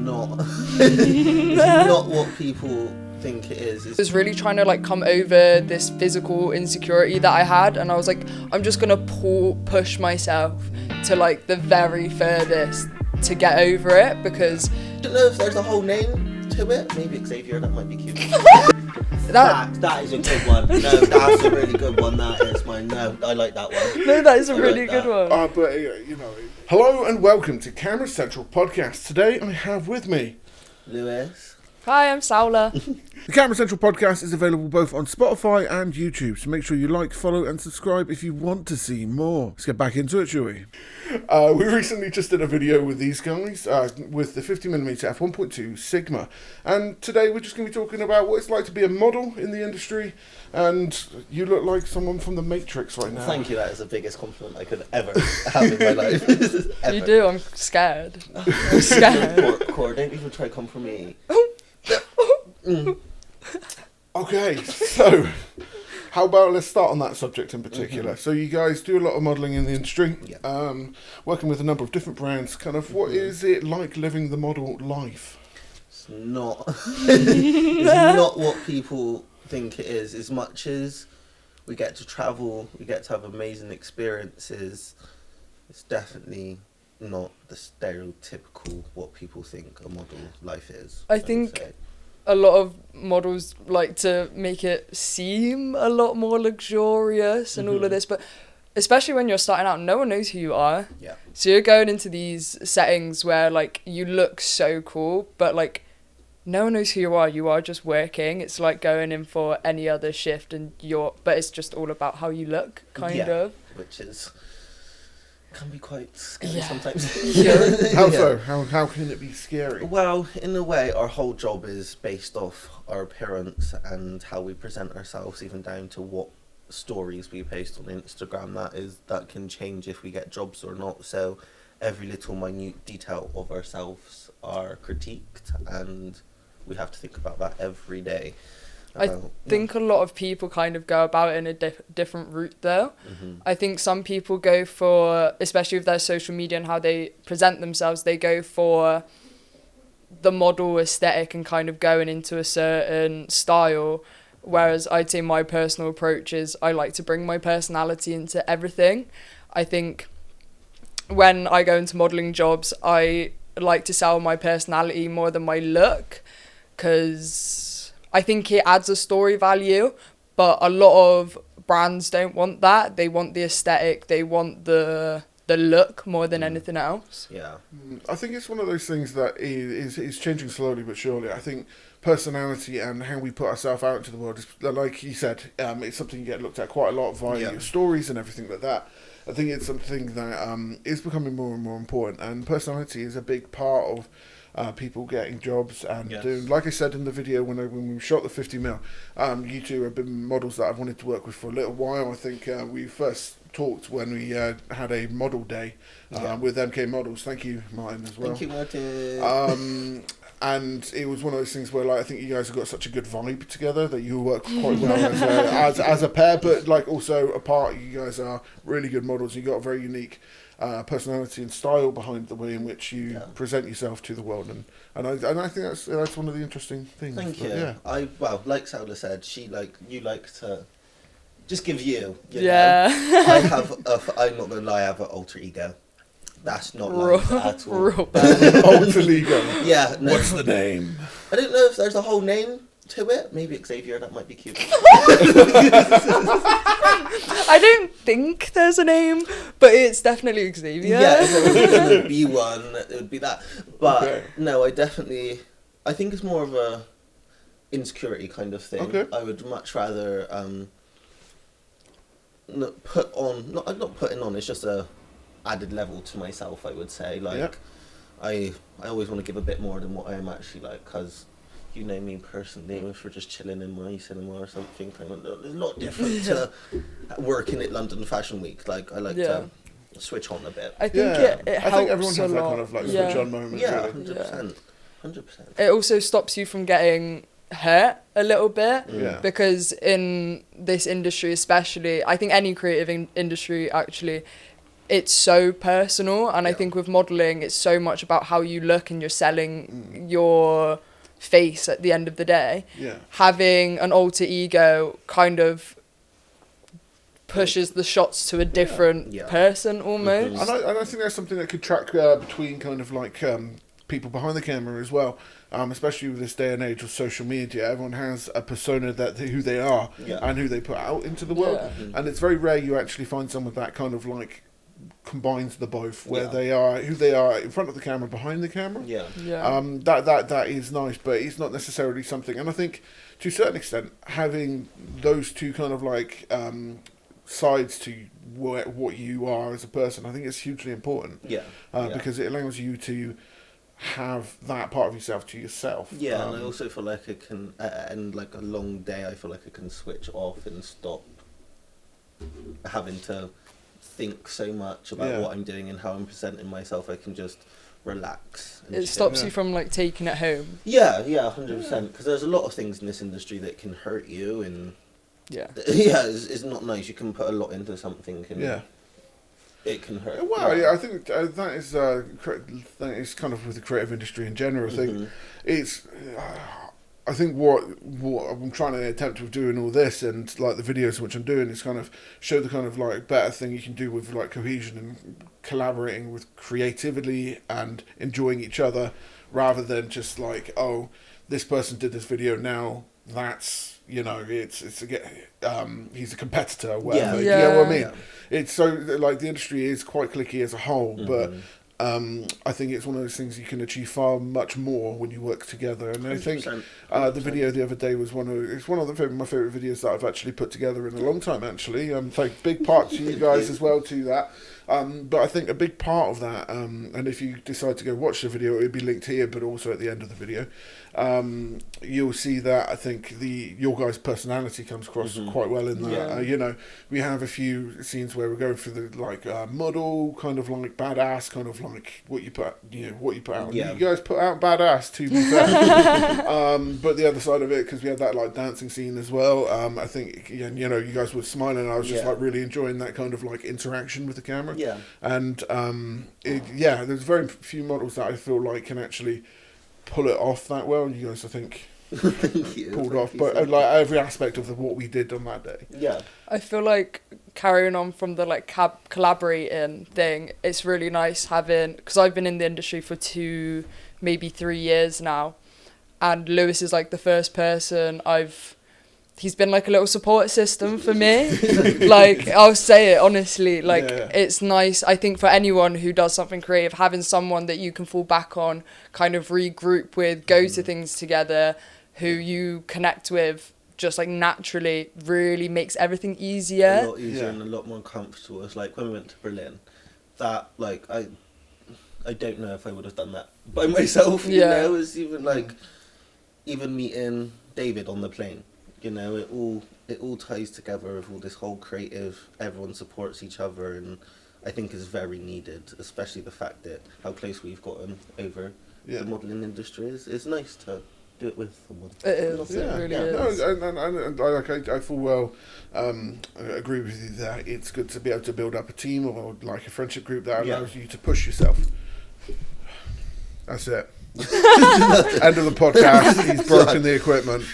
not. It's not what people think it is. I was really trying to like come over this physical insecurity that I had, and I was like, I'm just gonna push myself to like the very furthest to get over it, because I don't know if there's a whole name to it. Maybe Xavier, that might be cute. That is a good one. No, that's a really good one. That is mine. No, I like that one. No, that is a really good one. But you know. Hello and welcome to Camera Central Podcast. Today I have with me Lewis. Hi, I'm Saule. The Camera Central Podcast is available both on Spotify and YouTube, so make sure you like, follow and subscribe if you want to see more. Let's get back into it, shall we? We recently just did a video with these guys, with the 50mm f1.2 Sigma, and today we're just going to be talking about what it's like to be a model in the industry, and you look like someone from the Matrix right now. Thank you, that is the biggest compliment I could ever have in my life. Ever. You do, I'm scared. I'm scared. Core, don't even try to come for me. Okay, so how about let's start on that subject in particular. So you guys do a lot of modelling in the industry, working with a number of different brands. Kind of, what is it like living the model life? It's not. It's not what people think it is. As much as we get to travel, we get to have amazing experiences, it's definitely not the stereotypical what people think a model life is. I think a lot of models like to make it seem a lot more luxurious and all of this, but especially when you're starting out, no one knows who you are. Yeah. So you're going into these settings where like you look so cool, but like no one knows who you are. You are just working. It's like going in for any other shift, and but it's just all about how you look, kind of. Which can be quite scary sometimes. How so? How can it be scary? Well, in a way, our whole job is based off our appearance and how we present ourselves, even down to what stories we post on Instagram. That can change if we get jobs or not. So every little minute detail of ourselves are critiqued, and we have to think about that every day. I think a lot of people kind of go about it in a different route though. I think some people go for, especially with their social media and how they present themselves, they go for the model aesthetic and kind of going into a certain style. Whereas I'd say my personal approach is I like to bring my personality into everything. I think when I go into modelling jobs, I like to sell my personality more than my look, because I think it adds a story value, but a lot of brands don't want that. They want the aesthetic, they want the look more than anything else. Yeah. I think it's one of those things that is changing slowly but surely. I think personality and how we put ourselves out into the world is, like you said, it's something you get looked at quite a lot via your stories and everything like that. I think it's something that is becoming more and more important, and personality is a big part of people getting jobs and doing, like I said in the video when we shot the 50mm, you two have been models that I've wanted to work with for a little while. I think we first talked when we had a model day with Emkia Models. Thank you, Martin, as well. Thank you, Martin. And it was one of those things where, like, I think you guys have got such a good vibe together that you work quite well as a pair, but like also apart, you guys are really good models. You got a very unique personality and style behind the way in which you present yourself to the world, and I think that's one of the interesting things. Thank you. Yeah. Like Saule said, you like to just give you. You know? I'm not gonna lie, I have an alter ego. That's not life at all. Alter ego. Yeah. No. What's the name? I don't know if there's a whole name to it. Maybe Xavier, that might be cute. I don't think there's a name, but it's definitely Xavier. Yeah, if there was going to be one, it would be that. But no, I think it's more of a insecurity kind of thing. Okay. I would much rather not putting on, it's just a added level to myself, I would say. Like, I always want to give a bit more than what I am actually like, because you know me personally, if we're just chilling in my cinema or something, it's a lot different to working at London Fashion Week. Like, I like to switch on a bit. I think it helps. I think everyone has that kind of like switch on moment. Yeah, really. 100%. 100%. It also stops you from getting hurt a little bit, because in this industry especially, I think any creative industry actually, it's so personal, and I think with modeling it's so much about how you look, and you're selling your face at the end of the day. Having an alter ego kind of pushes the shots to a different person almost. And I think that's something that could track between kind of like people behind the camera as well. Especially with this day and age of social media, everyone has a persona that who they are and who they put out into the world. And it's very rare you actually find someone that kind of like combines the both, where they are who they are in front of the camera, behind the camera. That is nice, but it's not necessarily something. And I think to a certain extent, having those two kind of like sides to what you are as a person, I think it's hugely important. Because it allows you to have that part of yourself to yourself. And I also feel like I can, and like a long day, I feel like I can switch off and stop having to think so much about what I'm doing and how I'm presenting myself. I can just relax. It stops you from like taking it home. 100%. Because there's a lot of things in this industry that can hurt you, and it's not nice. You can put a lot into something, and it can hurt. Well, I think that is kind of with the creative industry in general. I think it's. I think what I'm trying to attempt with doing all this and like the videos which I'm doing is kind of show the kind of like better thing you can do with like cohesion and collaborating with creativity and enjoying each other, rather than just like, oh, this person did this video, now that's, you know, it's he's a competitor or whatever. You know what I mean? It's so like the industry is quite cliquey as a whole, but I think it's one of those things you can achieve far much more when you work together. And I think the video the other day was one of my favorite videos that I've actually put together in a long time. Actually, thank big part to you guys as well to that. But I think a big part of that, and if you decide to go watch the video, it'll be linked here, but also at the end of the video, you'll see that I think your guys' personality comes across quite well in that. You know, we have a few scenes where we're going through the like model kind of like badass, kind of like what you put out. You guys put out badass, to be fair. But the other side of it, because we had that like dancing scene as well. I think you know, you guys were smiling, and I was just like really enjoying that kind of like interaction with the camera. And there's very few models that I feel like can actually pull it off that well. You guys, I think, pulled off, but like every aspect of what we did on that day. I feel like carrying on from the like collaborating thing, it's really nice having, because I've been in the industry for 2, maybe 3 years now, and Lewis is like the first person he's been like a little support system for me. Like, I'll say it honestly, like it's nice, I think, for anyone who does something creative, having someone that you can fall back on, kind of regroup with, go to things together, who you connect with just like naturally, really makes everything easier. A lot easier and a lot more comfortable. It's like when we went to Berlin, that like I don't know if I would have done that by myself. You know, it's even like meeting David on the plane. You know, it all ties together with all this whole creative. Everyone supports each other, and I think is very needed. Especially the fact that how close we've gotten over the modelling industry. It's nice to do it with someone. It is. It really is. No, I full well agree with you that it's good to be able to build up a team or like a friendship group that allows you to push yourself. That's it. End of the podcast. He's broken the equipment.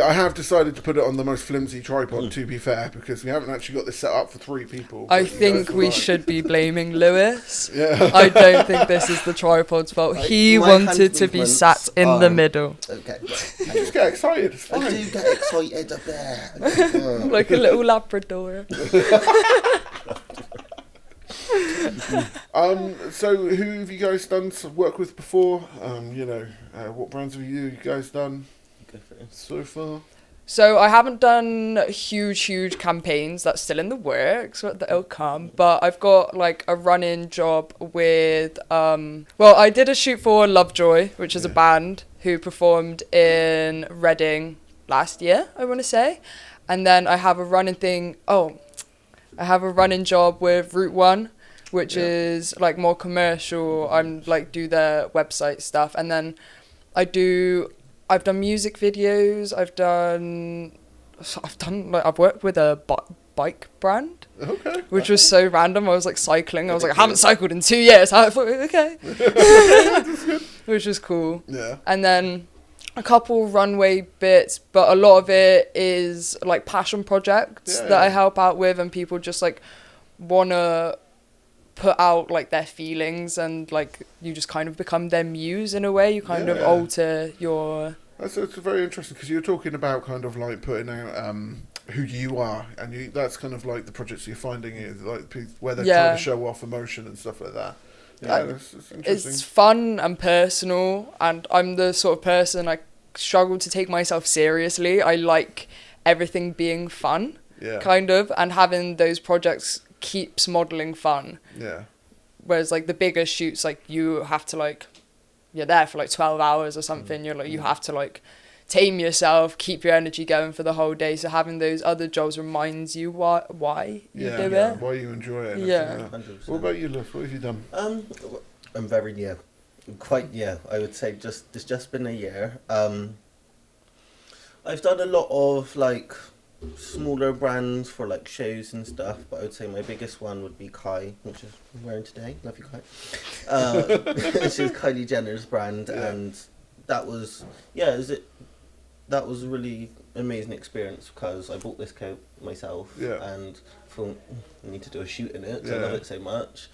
I have decided to put it on the most flimsy tripod, to be fair, because we haven't actually got this set up for 3 people. I think we should be blaming Lewis. I don't think this is the tripod's fault. He wanted to be sat in the middle. Okay. You just get excited. It's fine. I do get excited up there. Like a little Labrador. So who have you guys done some work with before? What brands have you guys done so far? So I haven't done huge campaigns. That's still in the works. That'll come. But I've got like a run-in job with I did a shoot for Lovejoy, which is a band who performed in Reading last year, I want to say. And then I have a running job with Route 1, which is like more commercial. I'm like do their website stuff, and then I've done music videos. I've worked with a bike brand. Okay. Which was so random. I was like cycling. I was like, I haven't cycled in 2 years. I thought, okay. Which was cool. Yeah. And then a couple runway bits, but a lot of it is like passion projects that I help out with, and people just like wanna put out like their feelings, and like you just kind of become their muse in a way. You kind of alter your... That's very interesting, because you're talking about kind of like putting out who you are, and that's kind of like the projects you're finding is like where they're trying to show off emotion and stuff like that. Yeah, that's interesting. It's fun and personal, and I'm the sort of person I struggle to take myself seriously. I like everything being fun, kind of, and having those projects keeps modelling fun. Yeah. Whereas like the bigger shoots, like you have to like, you're there for like 12 hours or something. You're like, you have to like tame yourself, keep your energy going for the whole day. So having those other jobs reminds you why you do it. Why you enjoy it. Yeah. 100%. What about you, Lewis? What have you done? I'm very I would say it's just been a year. I've done a lot of like smaller brands for like shows and stuff, but I would say my biggest one would be Kai, which is I'm wearing today. Love you, Kai. Which is Kylie Jenner's brand, and that was that was a really amazing experience, because I bought this coat myself and thought I need to do a shoot in it. So I love it so much.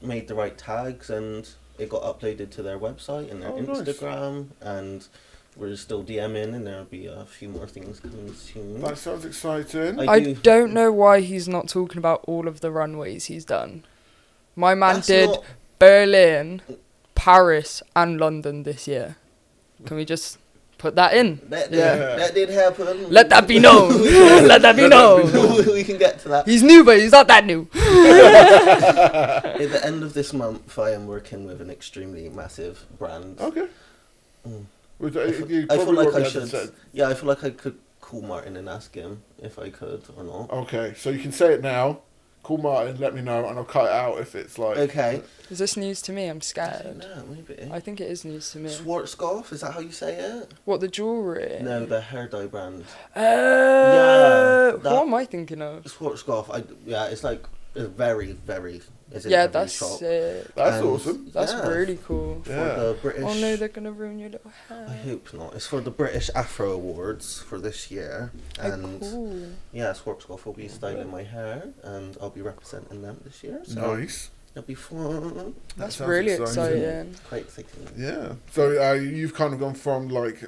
Made the right tags, and it got uploaded to their website and their Instagram, and we're still DMing, and there'll be a few more things coming soon. That sounds exciting. I don't know why he's not talking about all of the runways he's done. My man did Berlin, Paris, and London this year. Can we just put that in? That did happen. Let that be known. Let that be known. We can get to that. He's new, but he's not that new. At the end of this month, I am working with an extremely massive brand. Okay. I feel like I should. Yeah, I feel like I could call Martin and ask him if I could or not. Okay, so you can say it now. Call Martin, let me know, and I'll cut it out if it's like... Okay. Is this news to me? I'm scared. No, maybe. I think it is news to me. Schwarzkopf, is that how you say it? What, the jewellery? No, the hair dye brand. What am I thinking of? Schwarzkopf, it's like a very, very... That's sick. That's awesome. That's really cool. For the British... Oh no, they're going to ruin your little hair. I hope not. It's for the British Afro Awards for this year. And cool. Yeah, Schwarzkopf will be styling my hair, and I'll be representing them this year. So nice. It'll be fun. That's really exciting. Quite exciting. Yeah. So you've kind of gone from like...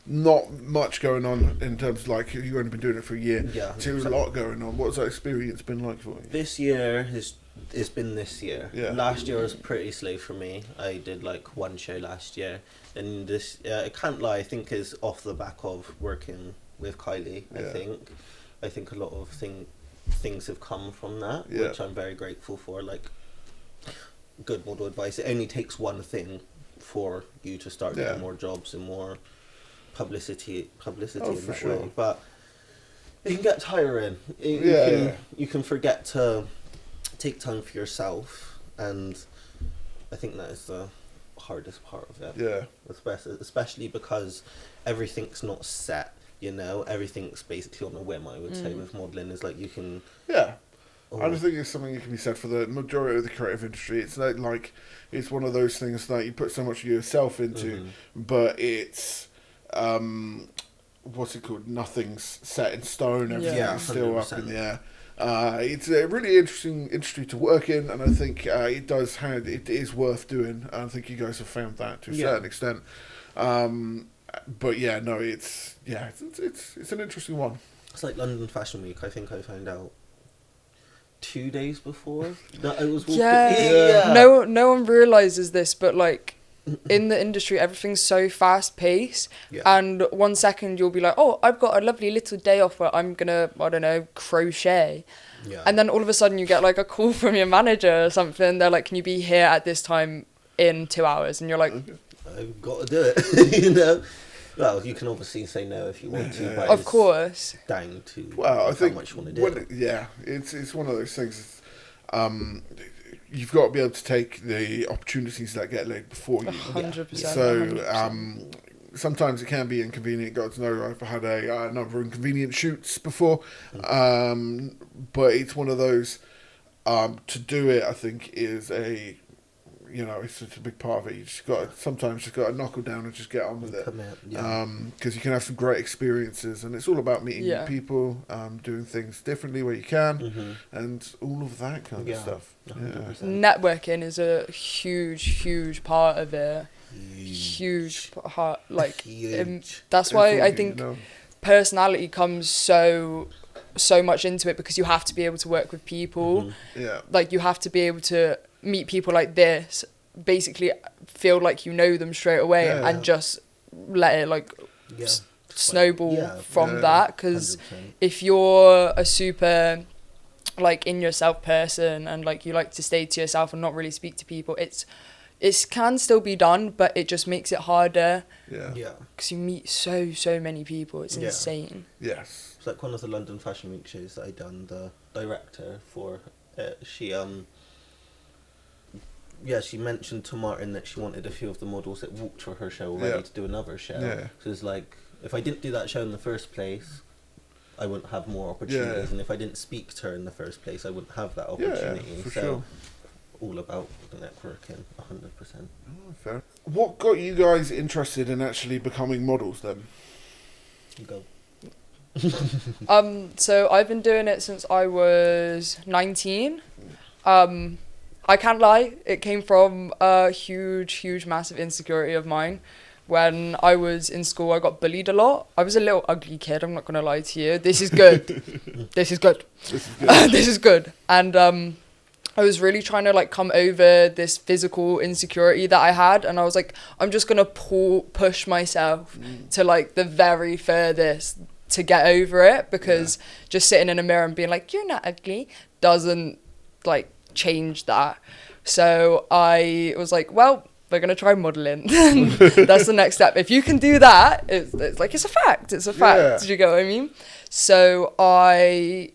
not much going on in terms of like you've only been doing it for a year to a lot going on. What's that experience been like for you? This year it's been this year. Yeah. Last year was pretty slow for me. I did like one show last year, and this I can't lie, I think is off the back of working with Kylie. I think a lot of things have come from that, which I'm very grateful for. Like good model advice. It only takes one thing for you to start getting more jobs and more publicity in that way, but it can get tiring. You can forget to take time for yourself, and I think that is the hardest part of it. Especially because everything's not set. Everything's basically on a whim. I would say with modelling is like you can. I just think it's something that can be said for the majority of the creative industry. It's like it's one of those things that you put so much of yourself into, but it's. What's it called? Nothing's set in stone. Everything's still 100%. Up in the air. It's a really interesting industry to work in, and I think it is worth doing. I think you guys have found that to a certain extent. But it's an interesting one. It's like London Fashion Week. I think I found out 2 days before that I was walking. No one realizes this, but like. In the industry, everything's so fast paced, and 1 second you'll be like, oh, I've got a lovely little day off where I'm gonna, I don't know, crochet, and then all of a sudden you get like a call from your manager or something. They're like, can you be here at this time in 2 hours? And you're like, I've got to do it. Well, you can obviously say no if you want to, but of course down to I think how much you want to do it's one of those things. You've got to be able to take the opportunities that get laid before you. 100%. So, sometimes it can be inconvenient. God knows I've had a number of inconvenient shoots before, but it's one of those. To do it, I think, is it's such a big part of it. You just sometimes got to knuckle down and just get on with it. Because you can have some great experiences, and it's all about meeting new people, doing things differently where you can, and all of that kind of stuff. 100%. Networking is a huge part of it. Huge part, Huge. that's why I think personality comes so much into it, because you have to be able to work with people. Like, you have to be able to meet people like this, basically feel like you know them straight away, and just let it snowball from that. Because if you're a super in yourself person, and you like to stay to yourself and not really speak to people, it can still be done, but it just makes it harder. Because you meet so many people. It's insane. Yes. It's like one of the London Fashion Week shows that I done. The director for it, she mentioned to Martin that she wanted a few of the models that walked for her show already to do another show. So it's like, if I didn't do that show in the first place, I wouldn't have more opportunities, and if I didn't speak to her in the first place, I wouldn't have that opportunity. Sure. All about the networking, 100%. Oh, fair. What got you guys interested in actually becoming models then? You go. So I've been doing it since I was 19. I can't lie, it came from a huge massive insecurity of mine. When I was in school, I got bullied a lot. I was a little ugly kid, I'm not gonna lie to you. This is good. This is good. This is good. And I was really trying to come over this physical insecurity that I had, and I was like, I'm just gonna push myself to the very furthest to get over it, because just sitting in a mirror and being like, you're not ugly, doesn't change that. So I was like, well, we're gonna try modeling. That's the next step. If you can do that, it's a fact. Do you get what I mean? So I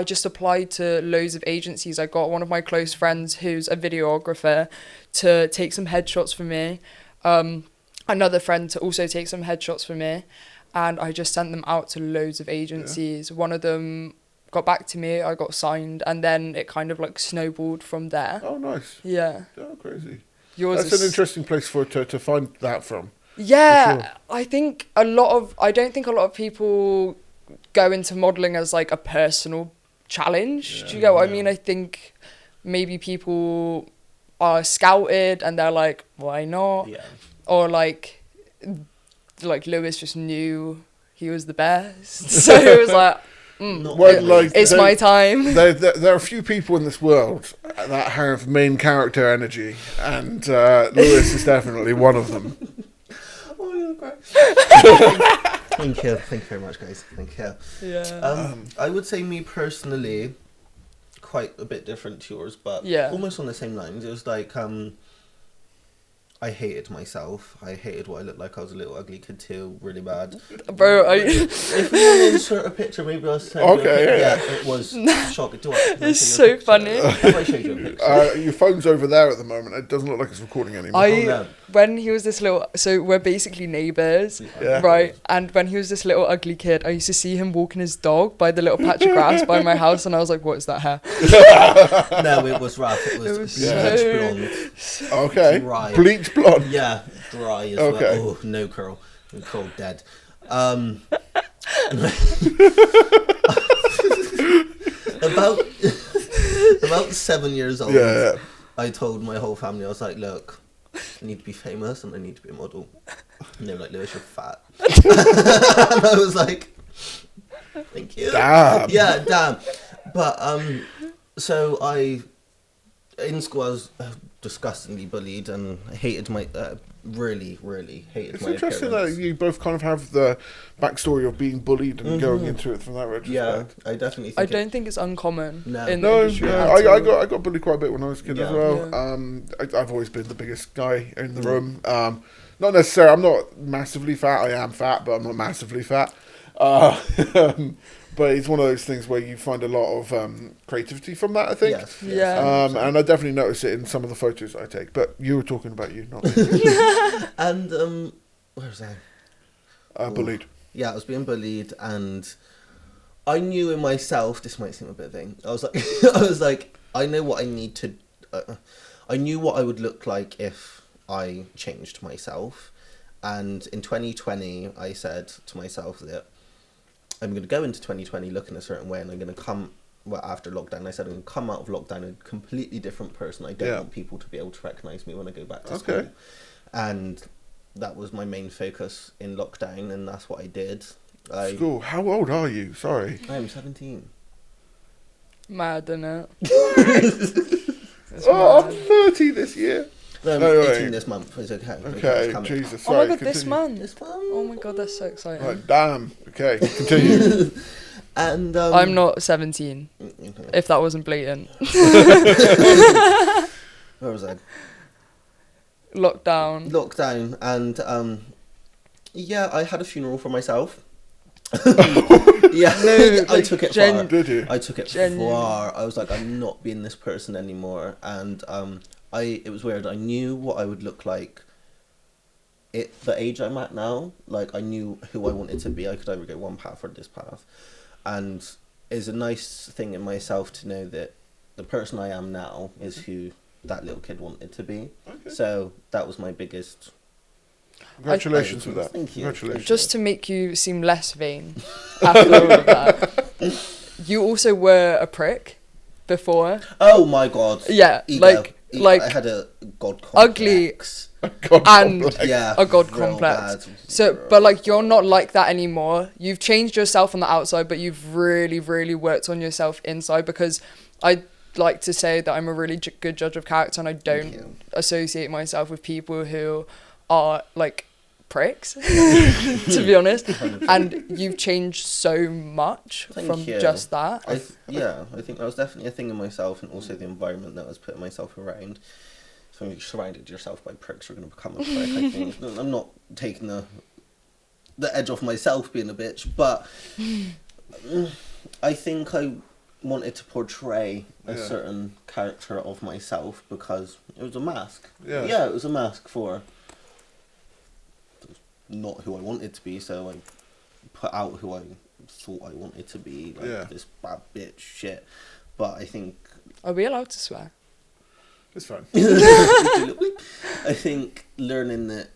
just applied to loads of agencies. I got one of my close friends who's a videographer to take some headshots for me. Another friend to also take some headshots for me. And I just sent them out to loads of agencies. One of them got back to me, I got signed, and then it kind of snowballed from there. Oh, nice. Yeah. Oh, crazy. Yours That's an interesting place to find that from. Yeah, sure. I don't think a lot of people go into modelling as a personal challenge. Do you get what I mean? I think maybe people are scouted and they're like, why not? Yeah. Or Lewis just knew he was the best, so it was it's my time. There are a few people in this world that have main character energy, and Lewis is definitely one of them. Thank you very much, guys. Thank you. Yeah. I would say, me personally, quite a bit different to yours, but almost on the same lines. It was I hated myself. I hated what I looked like. I was a little ugly kid too, really bad. Bro, if we want to insert a picture, maybe I'll send you a picture. Yeah, it was shocking. It's so funny. Have I showed you a picture? Your phone's over there at the moment. It doesn't look like it's recording anymore. When he was this little, so we're basically neighbours, right? And when he was this little ugly kid, I used to see him walking his dog by the little patch of grass by my house, and I was like, what is that hair? No, it was rough. It was bleach blonde. Okay. Dry. Bleach blonde. Yeah, dry as well. Oh, no curl. Curl dead. About 7 years old, I told my whole family, I was like, look, I need to be famous and I need to be a model. And they were like, Lewis, you're fat. And I was like, thank you. Damn. Yeah, damn. But so in school I was disgustingly bullied and I hated my really hated my appearance. It's interesting that you both kind of have the backstory of being bullied and going into it from that retrospect. Yeah, I definitely think I don't think it's uncommon. No. In the industry. I got bullied quite a bit when I was a kid as well. Yeah. I've always been the biggest guy in the room. Not necessarily, I'm not massively fat. I am fat, but I'm not massively fat. But it's one of those things where you find a lot of creativity from that, I think. Yes. Yeah. And I definitely notice it in some of the photos I take. But you were talking about you, not me. And where was I? Bullied. Yeah, I was being bullied, and I knew in myself, this might seem a bit vain, I was like, I know what I need to, I knew what I would look like if I changed myself. And in 2020, I said to myself that I'm going to go into 2020 looking a certain way, and I'm going to come, well, after lockdown, I said I'm going to come out of lockdown a completely different person. I don't want people to be able to recognise me when I go back to school. And that was my main focus in lockdown, and that's what I did. School? How old are you? Sorry. I'm 17. Mad, innit? I'm 30 this year. No, I'm 18 this month. It's okay. Okay, Jesus. Sorry, oh my god, continue. this month. This month. Oh my god, that's so exciting. Right, damn. Okay, continue. And I'm not 17. Okay. If that wasn't blatant. Where was I? Lockdown, and yeah, I had a funeral for myself. No, I took it far. Did you? I took it far. I was like, I'm not being this person anymore, and it was weird. I knew what I would look like at the age I'm at now. Like, I knew who I wanted to be. I could either go one path or this path, and it's a nice thing in myself to know that the person I am now is who that little kid wanted to be. Okay. So that was my biggest. Congratulations with that. Thank you. Congratulations. just to make you seem less vain after all of that, you also were a prick before. Oh my god. Yeah, Ego. like I had a god complex. ugly and Yeah, a god real complex. bad. So, but like, you're not like that anymore. You've changed yourself on the outside, but you've really, really worked on yourself inside, because I like to say that I'm a really good judge of character, and I don't associate myself with people who are like pricks, to be honest. And you've changed so much just that. I think that was definitely a thing in myself, and also the environment that I was putting myself around. So when you surrounded yourself by pricks, you're going to become a prick. I think I'm not taking the edge off myself being a bitch, but I think I wanted to portray a certain character of myself because it was a mask. Yeah, it was a mask for not who I wanted to be, so I put out who I thought I wanted to be, like this bad bitch shit. But I think... Are we allowed to swear? It's fine. I think learning that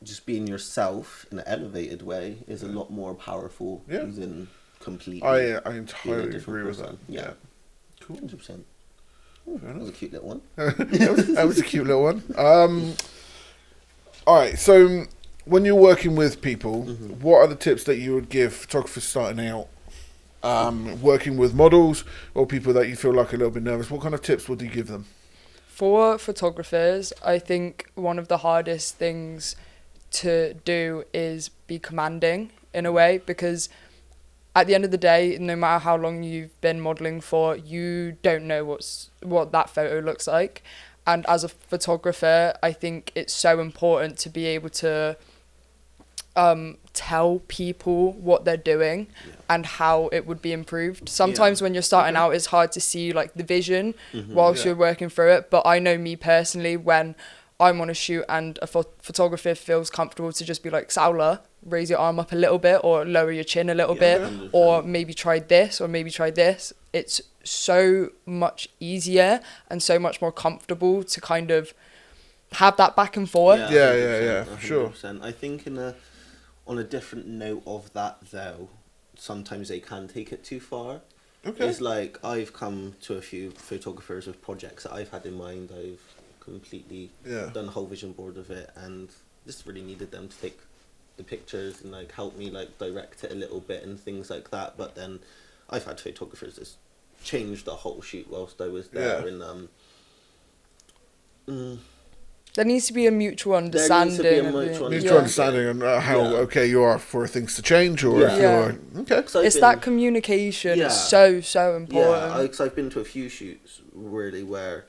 just being yourself in an elevated way is a lot more powerful than completely... I entirely agree with that. Yeah. Cool. 100%. That was a cute little one. that was a cute little one. Alright, so when you're working with people, what are the tips that you would give photographers starting out? Working with models or people that you feel like a little bit nervous, what kind of tips would you give them? For photographers, I think one of the hardest things to do is be commanding in a way, because at the end of the day, no matter how long you've been modelling for, you don't know what that photo looks like. And as a photographer, I think it's so important to be able to tell people what they're doing and how it would be improved. Sometimes when you're starting out, it's hard to see like the vision whilst you're working through it. But I know me personally, when I'm on a shoot and a photographer feels comfortable to just be like, Saule, raise your arm up a little bit or lower your chin a little bit, 100%. or maybe try this or maybe try this. It's so much easier and so much more comfortable to kind of have that back and forth. Yeah, sure. I think on a different note of that though, sometimes they can take it too far. Okay. It's like I've come to a few photographers with projects that I've had in mind. I've completely done a whole vision board of it, and just really needed them to take the pictures and like help me like direct it a little bit and things like that. But then I've had photographers that changed the whole shoot whilst I was there, and there needs to be a mutual understanding. There needs to be a mutual understanding on how okay you are for things to change, or if you're okay. It's that communication is so important. Yeah, because I've been to a few shoots really where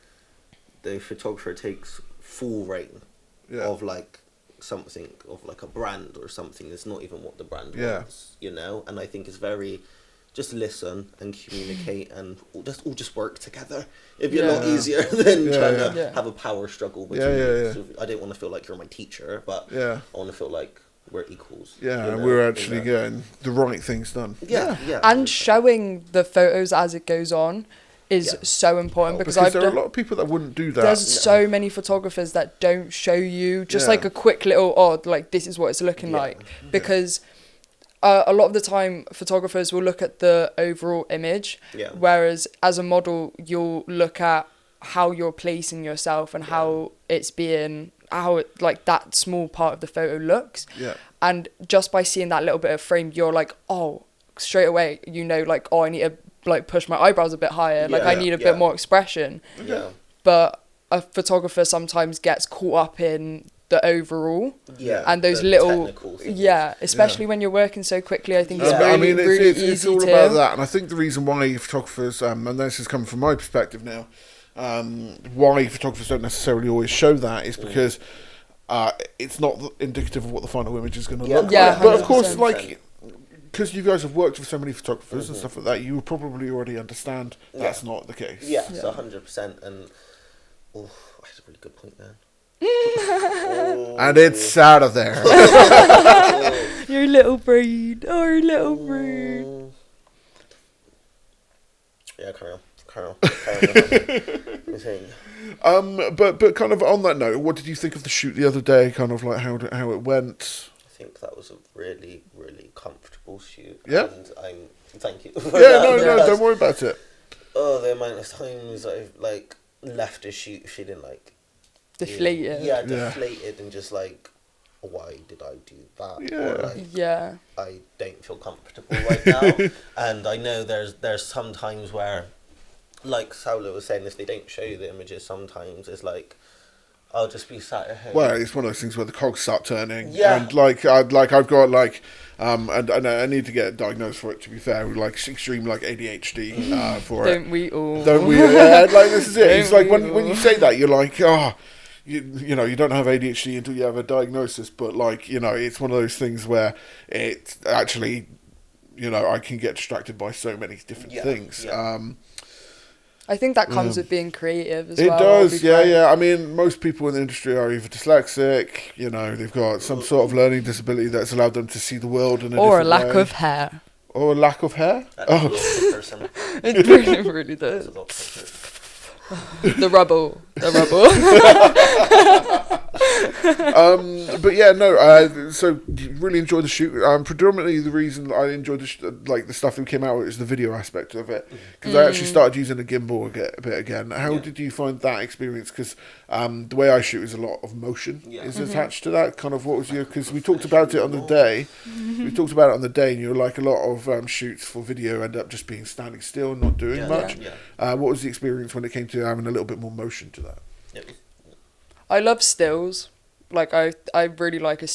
the photographer takes full reign of like something, of like a brand or something. It's not even what the brand wants, you know. And I think it's very just listen and communicate and just work together. It'd be a lot easier than trying to have a power struggle between you. So I don't want to feel like you're my teacher, but I want to feel like we're equals. Yeah, you and know, we're actually getting the right things done. Yeah. And showing the photos as it goes on is so important, because there are a lot of people that wouldn't do that. There's so many photographers that don't show you just like a quick little like this is what it's looking like, because a lot of the time photographers will look at the overall image, whereas as a model you'll look at how you're placing yourself and how it's being, how it, like that small part of the photo looks. And just by seeing that little bit of frame, you're like, oh, straight away, you know, like, oh, I need to like push my eyebrows a bit higher, like I need a bit more expression. But a photographer sometimes gets caught up in the overall and those little especially when you're working so quickly. I think it's really, really easy. It's all about that, and I think the reason why photographers, and this is coming from my perspective now, why photographers don't necessarily always show that is because it's not indicative of what the final image is going to look like. But of course, like, because you guys have worked with so many photographers and stuff like that, you probably already understand that's not the case. So 100%. And I had a really good point there. And it's out of there. Your little brain. Oh, your little brain. Yeah, carry on. But kind of on that note, what did you think of the shoot the other day? Kind of like how it went. I think that was a really, really comfortable shoot. Yeah. And thank you. No, don't worry about it. Oh, the amount of times I've like left a shoot feeling like deflated. Deflated and just like, why did I do that? Or like, I don't feel comfortable right now. And I know there's some times where, like Saule was saying, if they don't show you the images, sometimes it's like, I'll just be sat at home. Well, it's one of those things where the cogs start turning. And like I've got like, and I need to get diagnosed for it, to be fair, with like extreme like ADHD for it. Don't we all? Like, this is it. It's like when you say that, you're like, oh, you know, you don't have ADHD until you have a diagnosis, but like, you know, it's one of those things where it actually, you know, I can get distracted by so many different things. I think that comes with being creative as well. It does, yeah. I mean, most people in the industry are either dyslexic, you know, they've got some sort of learning disability that's allowed them to see the world in a different way. Or a lack of hair. Or a lack of hair? It really, really does. The rubble. But yeah, no. So really enjoyed the shoot. Predominantly the reason I enjoyed the stuff that came out is the video aspect of it, because I actually started using a gimbal a bit again. How did you find that experience? Because the way I shoot is a lot of motion is attached to that. Kind of what was your? Because we talked about it on the day. And you're like, a lot of shoots for video end up just being standing still, not doing much. What was the experience when it came to having a little bit more motion to that? I love stills. Like I really like a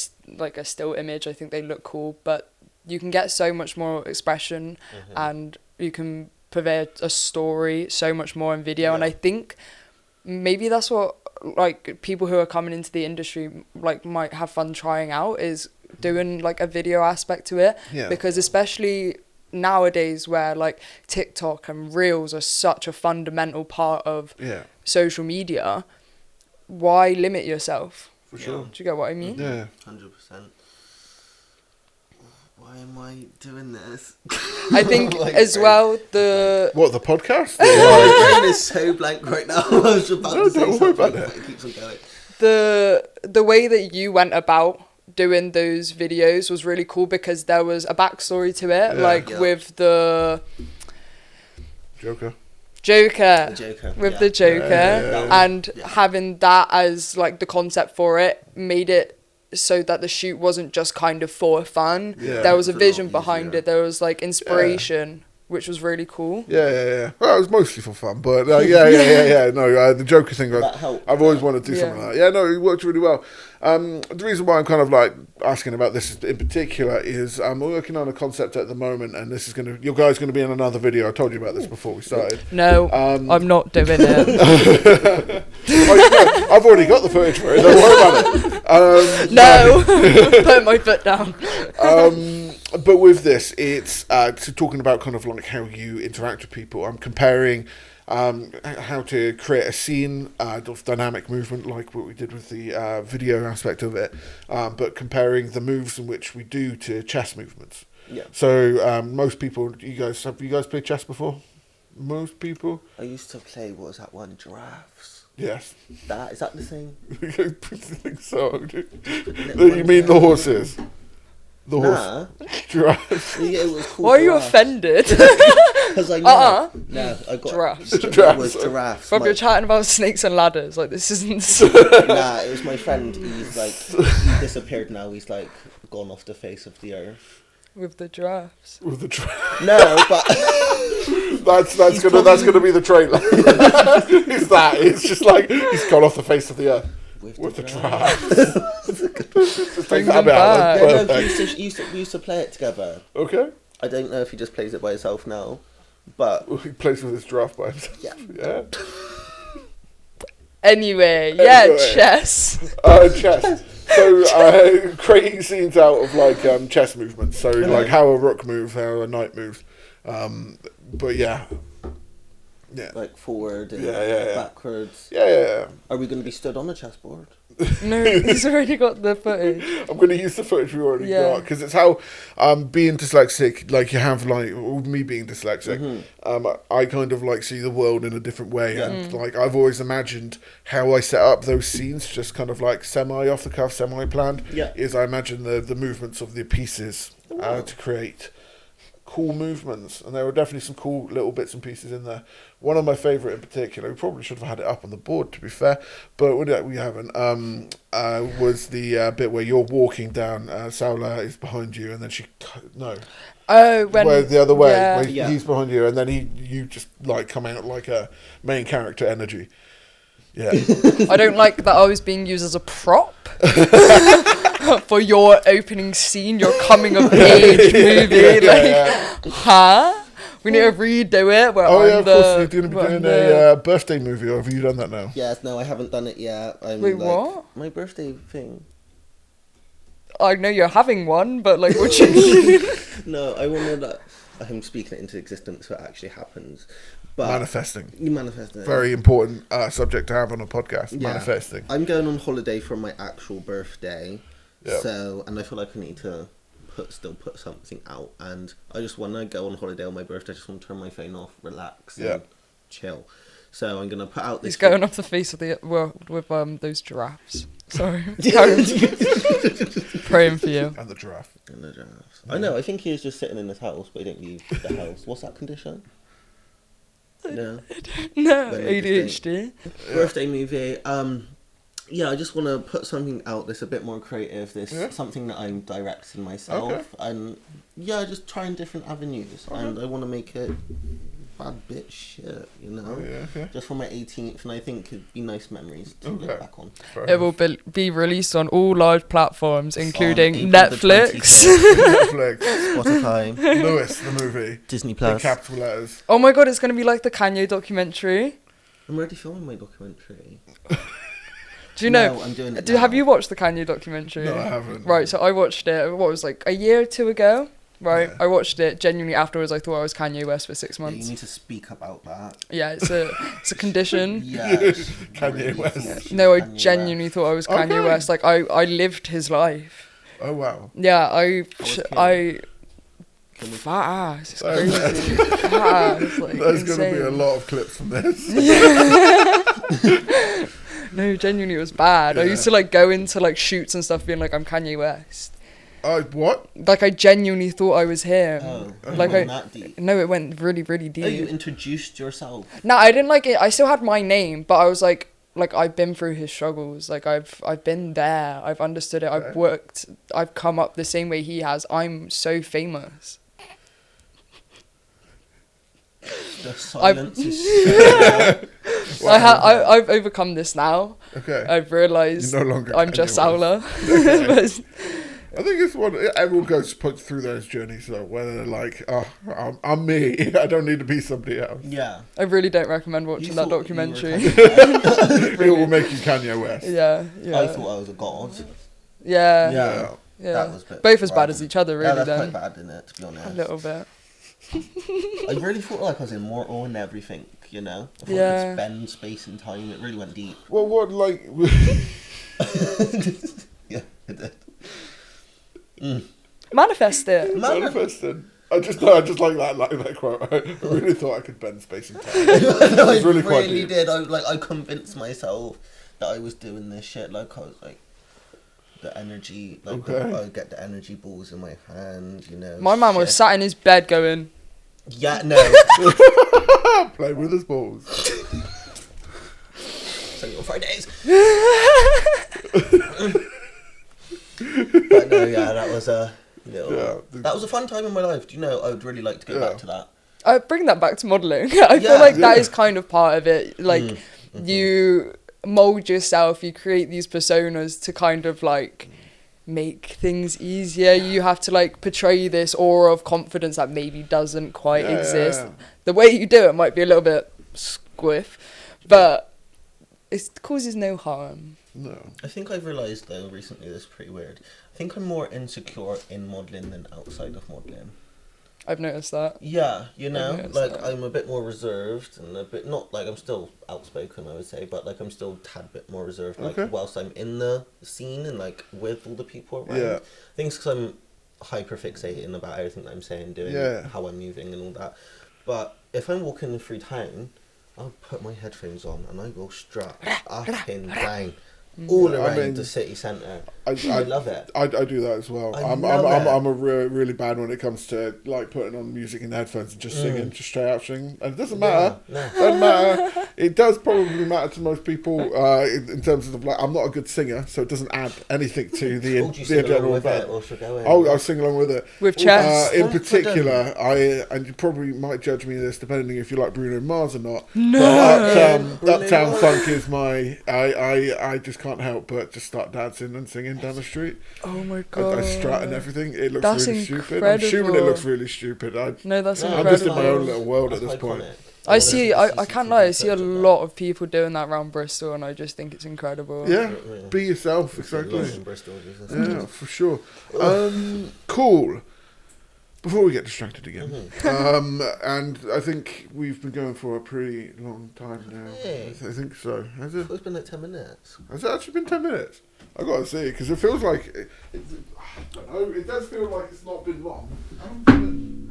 still image. I think they look cool, but you can get so much more expression and you can purvey a story so much more in video. And I think maybe that's what like people who are coming into the industry like might have fun trying out, is doing like a video aspect to it. Because especially nowadays where like TikTok and Reels are such a fundamental part of social media, why limit yourself? For sure. Do you get what I mean? Yeah. 100%. Why am I doing this? I think like, as well the podcast? My brain is so blank right now. I was about to say something, but it keeps on going. The way that you went about doing those videos was really cool, because there was a backstory to it, with the Joker. And having that as like the concept for it made it so that the shoot wasn't just kind of for fun. There was a vision behind it. There was like inspiration, which was really cool. Well, it was mostly for fun, but No, the Joker thing, I've always wanted to do something like that. It worked really well. The reason why I'm kind of like asking about this in particular is we're working on a concept at the moment, and this is your guys going to be in another video. I told you about this before we started. No, I'm not doing it. I've already got the footage for it. Don't worry about it. No, put my foot down. But with this, it's talking about kind of like how you interact with people. I'm comparing how to create a scene of dynamic movement, like what we did with the video aspect of it, but comparing the moves in which we do to chess movements. Yeah. So most people, you guys played chess before? Most people? I used to play, what was that one? Giraffes. Yes. Is that the same? I think so. You mean the horses? The Nah. horse. Giraffes. Yeah, it was called Why are you giraffes. offended? Because I know. No, I got Giraffes. It was giraffes. Rob, you're chatting about snakes and ladders. Like, this isn't... Nah, it was my friend. He's like, he disappeared now. He's like gone off the face of the earth. With the giraffes. With the No, but that's gonna be the trailer. It's just like he's gone off the face of the earth with the giraffes. Bring them back. Yeah, no, we used to play it together. Okay. I don't know if he just plays it by himself now, but He plays with his giraffe by himself. yeah. Anyway, chess. Chess. So creating scenes out of like chess movements. So like how a rook moves, how a knight moves. But yeah. Like forward and backwards. Yeah. Are we going to be stood on a chessboard? No, he's already got the footage. I'm going to use the footage we already got because it's how being dyslexic, like you have like me being dyslexic, I kind of like see the world in a different way, and like I've always imagined how I set up those scenes, just kind of like semi off the cuff, semi planned. Yeah. Is I imagine the movements of the pieces to create cool movements, and there were definitely some cool little bits and pieces in there. One of my favourite in particular, we probably should have had it up on the board to be fair, but we haven't, was the bit where you're walking down, Saule is behind you, and then where the other way, where he's behind you, and then you just like come out like a main character energy. Yeah. I don't like that I was being used as a prop for your opening scene, your coming of age movie. Huh? We need to redo it. Of course, you're going to be doing a birthday movie, or have you done that now? Yes, no, I haven't done it yet. Wait, what? My birthday thing. I know you're having one, but like, what do you mean? No, I want to. I'm speaking it into existence so it actually happens. But Manifesting. Manifesting. Very important subject to have on a podcast. Yeah. Manifesting. I'm going on holiday for my actual birthday. Yep. So, and I feel like I need to still put something out. And I just want to go on holiday on my birthday. I just want to turn my phone off, relax, and chill. So I'm going to put out this... He's going off the face of the world with those giraffes. Sorry. Praying for you. And the giraffe. I know, I think he was just sitting in his house, but he didn't leave the house. What's that condition? No. No, ADHD. Birthday movie. Yeah, I just want to put something out that's a bit more creative. Something that I'm directing myself. And yeah, just trying different avenues. And I want to make it bad bitch shit, you know? Just for my 18th, and I think it'd be nice memories to look back on. It will be released on all large platforms, including Netflix, Spotify, Lewis, the movie, Disney Plus, in capital letters. Oh my god, it's going to be like the Kanye documentary. I'm already filming my documentary. Do you know? No, I'm doing it Have you watched the Kanye documentary? No, I haven't. Right, so I watched it, what was like a year or two ago? Right, I watched it. Genuinely, afterwards, I thought I was Kanye West for 6 months. Yeah, you need to speak about that. Yeah, it's a condition. Yeah, Kanye West. No, I genuinely thought I was Kanye West. Like I lived his life. Oh wow. Yeah, I fat ass. It's crazy. Fat ass. Like, there's insane. going to be a lot of clips from this. No, genuinely, it was bad. Yeah. I used to like go into like shoots and stuff, being like, I'm Kanye West. What? Like I genuinely thought I was him. Oh, like that deep. No, it went really, really deep. Oh, you introduced yourself. No, I didn't like it. I still had my name, but I was like I've been through his struggles. Like I've been there. I've understood it. I've worked. I've come up the same way he has. I'm so famous. The silence is so I've overcome this now. Okay. I've realised You're no longer I'm Kanye just West. Saule. I think it's one everyone goes through those journeys though, where they're like, "Oh, I'm me. I don't need to be somebody else." Yeah. I really don't recommend watching that documentary. It will make you Kanye West. Yeah. I thought I was a god. Yeah. That was both as bad as each other, really. Yeah, that's then quite bad, isn't it? To be honest. A little bit. I really thought like I was immortal and everything, you know? I thought I Yeah. could bend space and time. It really went deep. Well, what, like... Yeah, it did. Mm. Manifest it. Manifesting. I just like that quote. I really thought I could bend space and time. No, I It's really quite really deep. did. I convinced myself that I was doing this shit. Like I was like, the energy, like Okay. I would get the energy balls in my hand, you know. My man was shit. sat in his bed going, Yeah, no. Play with his balls. Sunny on Fridays. But no, yeah, that was a little. That was a fun time in my life. Do you know? I would really like to go back to that. I bring that back to modelling. I feel like that is kind of part of it. Like, you mold yourself, you create these personas to kind of like make things easier. You have to like portray this aura of confidence that maybe doesn't quite exist. The way you do it might be a little bit squiff, but it causes no harm. No. I think I've realised though recently, this is pretty weird. I think I'm more insecure in modelling than outside of modelling. I've noticed that. Yeah, you know, noticed like that. I'm a bit more reserved and a bit not like I'm still outspoken, I would say, but like I'm still a tad bit more reserved. Like whilst I'm in the scene and like with all the people around. Yeah. I think it's because I'm hyper fixating about everything that I'm saying, doing, how I'm moving and all that. But if I'm walking through town, I'll put my headphones on and I will strut up and down. All around the city centre. I love it. I do that as well. I'm really bad when it comes to like putting on music in headphones and just singing, just straight out singing. And it doesn't matter. Doesn't matter. It does probably matter to most people in terms of like I'm not a good singer, so it doesn't add anything to the general event. I'll sing along with it. With chest. In particular, and you probably might judge me this depending if you like Bruno Mars or not. No. But Uptown Funk is my. I just can't help but just start dancing and singing down the street. Oh my god. I strut and everything. It looks That's really stupid. incredible. I'm assuming it looks really stupid. No, that's I'm incredible. just in my own little world at this point. I can't lie, I see a lot of people doing that around Bristol and I just think it's incredible. Yeah, be yourself, exactly. Bristol, yeah, for sure. Cool. Before we get distracted again, and I think we've been going for a pretty long time now. Hey. I think so. Has it? It's been like 10 minutes. Has it actually been 10 minutes? I gotta see, because it feels like I don't know. It does feel like it's not been long.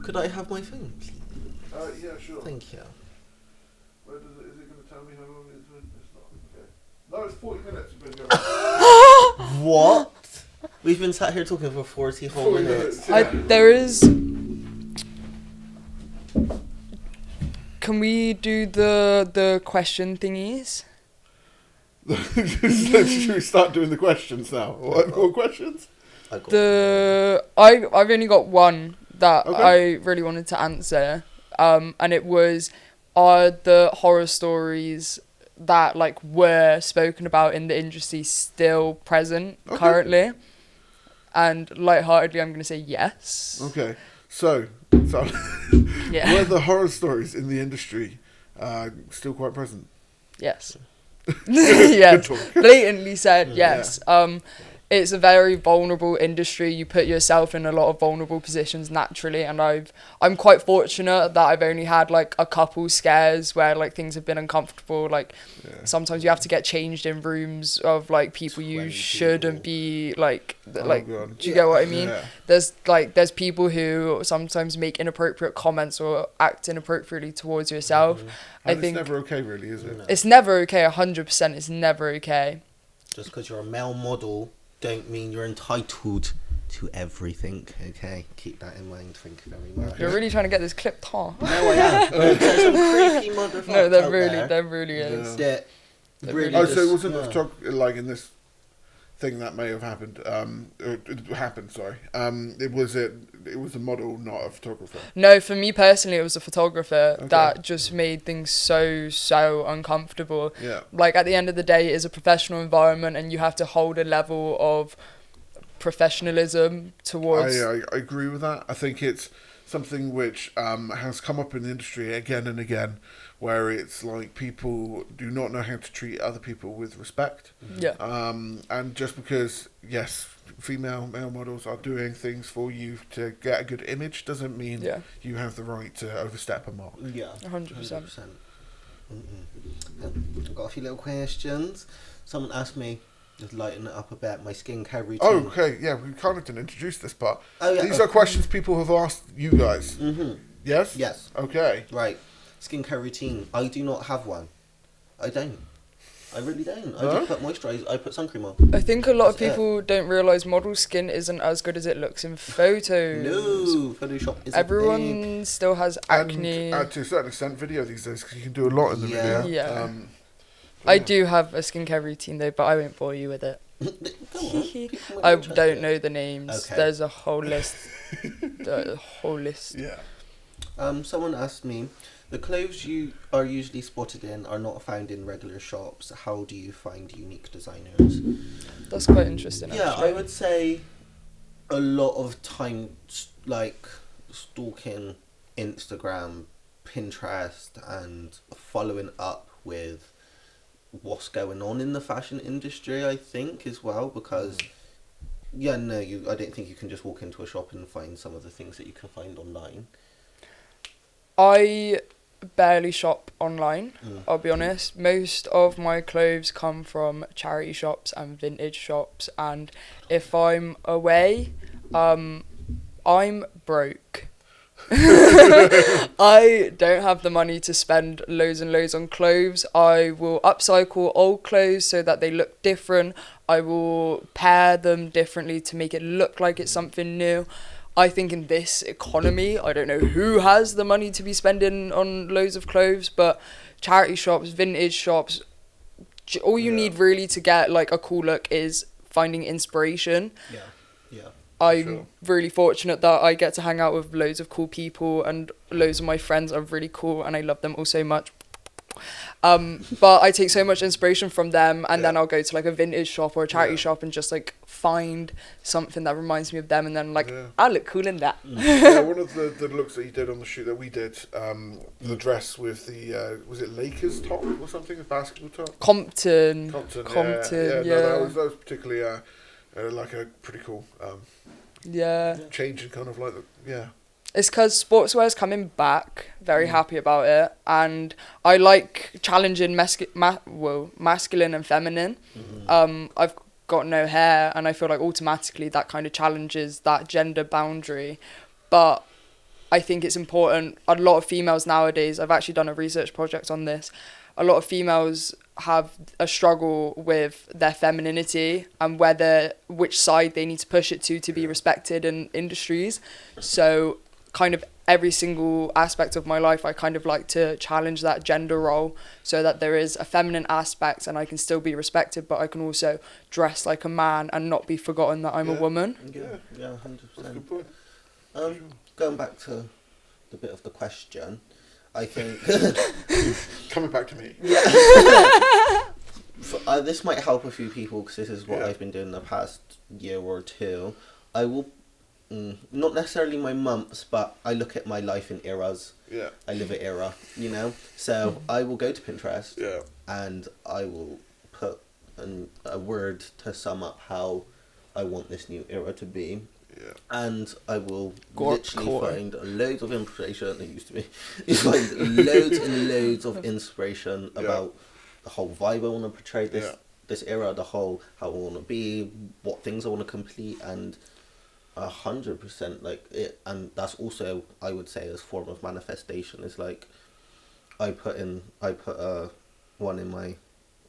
Could I have my phone, please? Yeah, sure. Thank you. Where is it going to tell me how long it's been? It's not. Okay. No, it's 40 minutes. We've been going. What? We've been sat here talking for 44 minutes. Yeah. There is. Can we do the question thingies? Should we start doing the questions now? What questions? I've only got one that I really wanted to answer, and it was, are the horror stories that like were spoken about in the industry still present currently? And lightheartedly, I'm going to say yes. Okay, so yeah. were the horror stories in the industry still quite present? Yes. Yes. Blatantly said yes. Yeah. It's a very vulnerable industry. You put yourself in a lot of vulnerable positions naturally, and I'm quite fortunate that I've only had like a couple scares where like things have been uncomfortable. Like sometimes you have to get changed in rooms of like people you shouldn't be like do you get what I mean? Yeah. There's people who sometimes make inappropriate comments or act inappropriately towards yourself. I think it's never okay, really, is it? It's never okay. 100%. It's never okay. Just because you're a male model don't mean you're entitled to everything, okay? Keep that in mind, thank you very much. You're really trying to get this clipped, huh? No, I am. There's some creepy motherfuckers. No, there really is. Yeah. Really so it wasn't like in this thing that may have happened. It happened. Sorry. It was a model, not a photographer. No, for me personally, it was a photographer that just made things so uncomfortable. Yeah. Like at the end of the day, it is a professional environment, and you have to hold a level of professionalism towards. I agree with that. I think it's something which has come up in the industry again and again, where it's like people do not know how to treat other people with respect. Yeah. And just because, yes, male models are doing things for you to get a good image doesn't mean you have the right to overstep a mark. Yeah, 100%. I've got a few little questions. Someone asked me, just lighten it up a bit, my skincare routine. Oh, okay, yeah, we kind of didn't introduce this part. Oh, yeah. These are questions people have asked you guys. Yes? Yes. Okay. Right. Skincare routine. I do not have one. I don't. I really don't. I just put moisturiser. I put sun cream on. I think a lot of people don't realise model skin isn't as good as it looks in photos. No, Photoshop is Everyone still has acne. And to a certain extent, video these days, because you can do a lot in the video. Yeah. I do have a skincare routine though, but I won't bore you with it. I don't know the names. Okay. There's a whole list. Yeah. Someone asked me, the clothes you are usually spotted in are not found in regular shops. How do you find unique designers? That's quite interesting. Yeah, actually. I would say a lot of time, like stalking Instagram, Pinterest, and following up with what's going on in the fashion industry, I think, as well, because I don't think you can just walk into a shop and find some of the things that you can find online. I barely shop online, I'll be honest. Most of my clothes come from charity shops and vintage shops, and if I'm away, I'm broke. I don't have the money to spend loads and loads on clothes. I will upcycle old clothes so that they look different. I will pair them differently to make it look like it's something new. I think in this economy, I don't know who has the money to be spending on loads of clothes, but charity shops, vintage shops, all you need really to get like a cool look is finding inspiration. Yeah. I'm really fortunate that I get to hang out with loads of cool people, and loads of my friends are really cool and I love them all so much. But I take so much inspiration from them, and then I'll go to like a vintage shop or a charity shop and just like find something that reminds me of them, and then like I look cool in that. One of the looks that you did on the shoot that we did, the dress with the was it Lakers top or something, a basketball top? Compton. No, that was particularly like a pretty cool change in kind of like It's because sportswear is coming back. Very happy about it, and I like challenging masculine and feminine. I've got no hair, and I feel like automatically that kind of challenges that gender boundary. But I think it's important. A lot of females nowadays, I've actually done a research project on this. A lot of females have a struggle with their femininity and which side they need to push it to be respected in industries. So kind of every single aspect of my life, I kind of like to challenge that gender role so that there is a feminine aspect and I can still be respected, but I can also dress like a man and not be forgotten that I'm a woman. Yeah, 100%. That's a good point. Going back to the bit of the question, I think... Coming back to me. Yeah. This might help a few people because this is what I've been doing the past year or two. I will... not necessarily my months, but I look at my life in eras. Yeah. I live an era, you know? So I will go to Pinterest and I will put a word to sum up how I want this new era to be. Yeah. And I will literally find loads of inspiration. It used to be. You find loads and loads of inspiration about the whole vibe I want to portray this era, the whole how I want to be, what things I want to complete, and 100% like it. And that's also, I would say, as form of manifestation. It's like I put one in my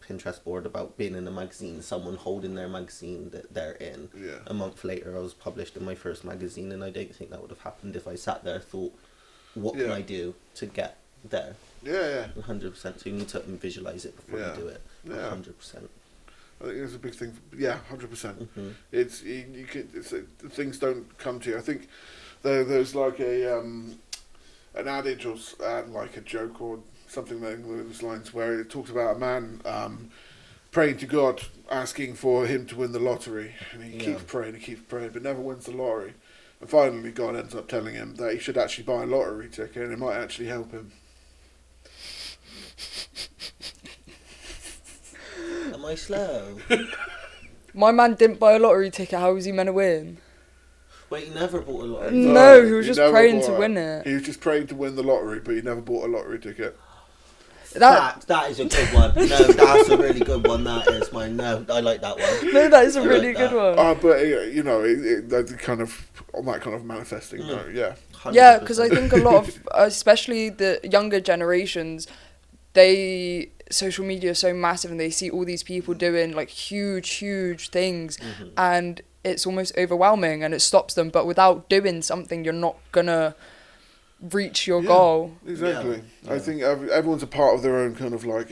Pinterest board about being in a magazine, someone holding their magazine that they're in. Yeah. A month later I was published in my first magazine, and I don't think that would have happened if I sat there and thought, what can I do to get there? 100%. So you need to visualize it before you do it. 100%. I think it's a big thing. 100%. It's things don't come to you. I think there's like an adage or like a joke or something along those lines where it talks about a man praying to God, asking for him to win the lottery, and he keeps praying, but never wins the lottery. And finally, God ends up telling him that he should actually buy a lottery ticket, and it might actually help him. Am I slow? My man didn't buy a lottery ticket. How was he meant to win? Wait, he never bought a lottery. No, he was just never praying bought to win it. He was just praying to win the lottery, but he never bought a lottery ticket. That is a good one. No, that's a really good one. That is mine. No, I like that one. No, that is a I really like good one. But you know, that kind of on that kind of manifesting note, yeah. 100%. Yeah, because I think a lot of, especially the younger generations, social media is so massive and they see all these people doing like huge things, and it's almost overwhelming and it stops them. But without doing something, you're not gonna reach your goal. Exactly. Yeah. I think everyone's a part of their own kind of like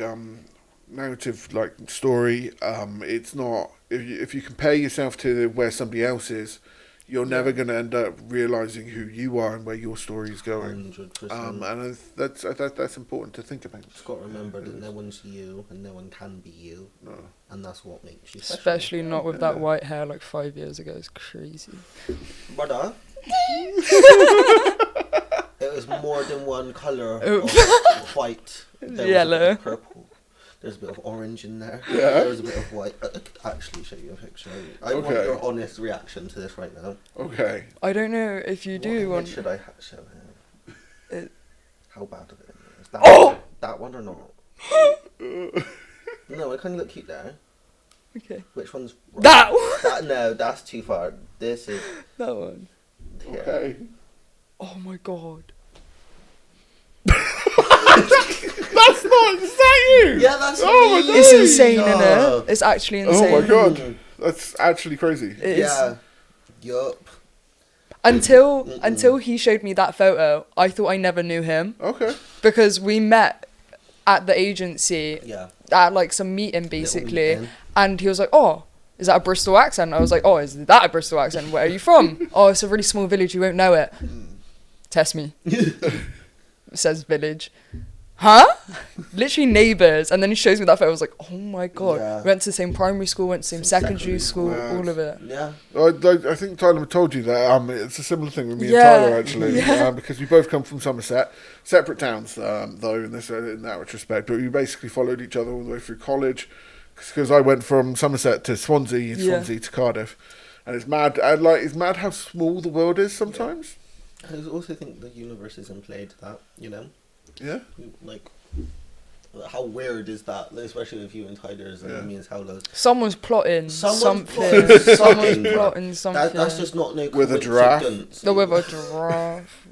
narrative, like story. It's not if you compare yourself to where somebody else is, you're never going to end up realizing who you are and where your story is going. 100%. And that's important to think about. You've got to remember that no one's you and no one can be you. No. And that's what makes you special. Especially not with that white hair like 5 years ago. It's crazy. Brother. It was more than one colour of white. There Yellow. was a bit of purple. There's a bit of orange in there. Yeah. There was a bit of white. I could actually show you a picture. I want your honest reaction to this right now. Okay. I don't know if you do What want. should I show him? How bad of it is that one or not? No, I kind of look cute there. Okay. Which one's right? That one. No, that's too far. This is That one. here. Okay. Oh my god. That's not. Is that you? Yeah, that's Oh me. my It's insane, Yeah. innit? It's actually insane. Oh my god. That's actually crazy. It is. Yeah. Yup. Until he showed me that photo, I thought I never knew him Okay. because we met at the agency Yeah. at like some meeting basically, meeting. and he was like, "Oh, is that a Bristol accent?" I was like, "Oh, is that a Bristol accent? Where are you from?" "Oh, it's a really small village. You won't know it." Test me. It says village. Huh? Literally neighbours. And then he shows me that photo. I was like, oh my god. Yeah. We went to the same primary school, went to the same secondary school, Wow. all of it. Yeah. I think Tyler told you that. It's a similar thing with me Yeah, and Tyler actually, yeah. because we both come from Somerset, separate towns though in that retrospect. But we basically followed each other all the way through college, because I went from Somerset to Swansea, and Swansea to Cardiff, and it's mad. It's mad how small the world is sometimes. I also think the universe is in play to that, you know? Yeah. Like, how weird is that? Especially with you and Tyler's and me and Saule. Someone's plotting Someone's something. plotting Someone's something. plotting something. That's just not no With a giraffe. coincidence. No, with a giraffe.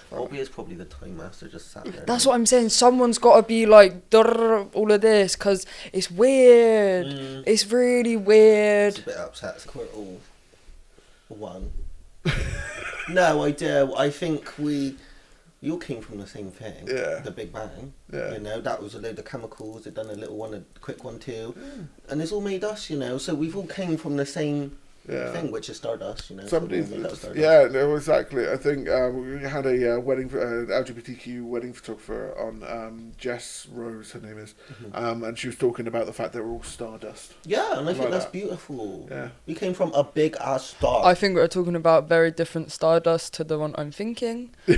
Bobby is probably the time master, just sat there. That's what I'm saying. Someone's got to be like, "Durr," all of this, because it's weird. It's really It's weird. a bit upset. So we're all one. No, I do. I think we all came from the same thing. Yeah. The Big Bang. Yeah. You know, that was a load of chemicals. They'd done a little one, a quick one too. And it's all made us, you know. So we've all came from the same thing, which is Stardust, you know. Somebody's, so we all made that Stardust. yeah, no, exactly. I think we had a wedding, LGBTQ wedding photographer on, Jess Rose, her name is, and she was talking about the fact that we're all Stardust. Yeah, and I think Like that's that. beautiful. Yeah. We came from a big ass star. I think we're talking about very different Stardust to the one I'm thinking. Are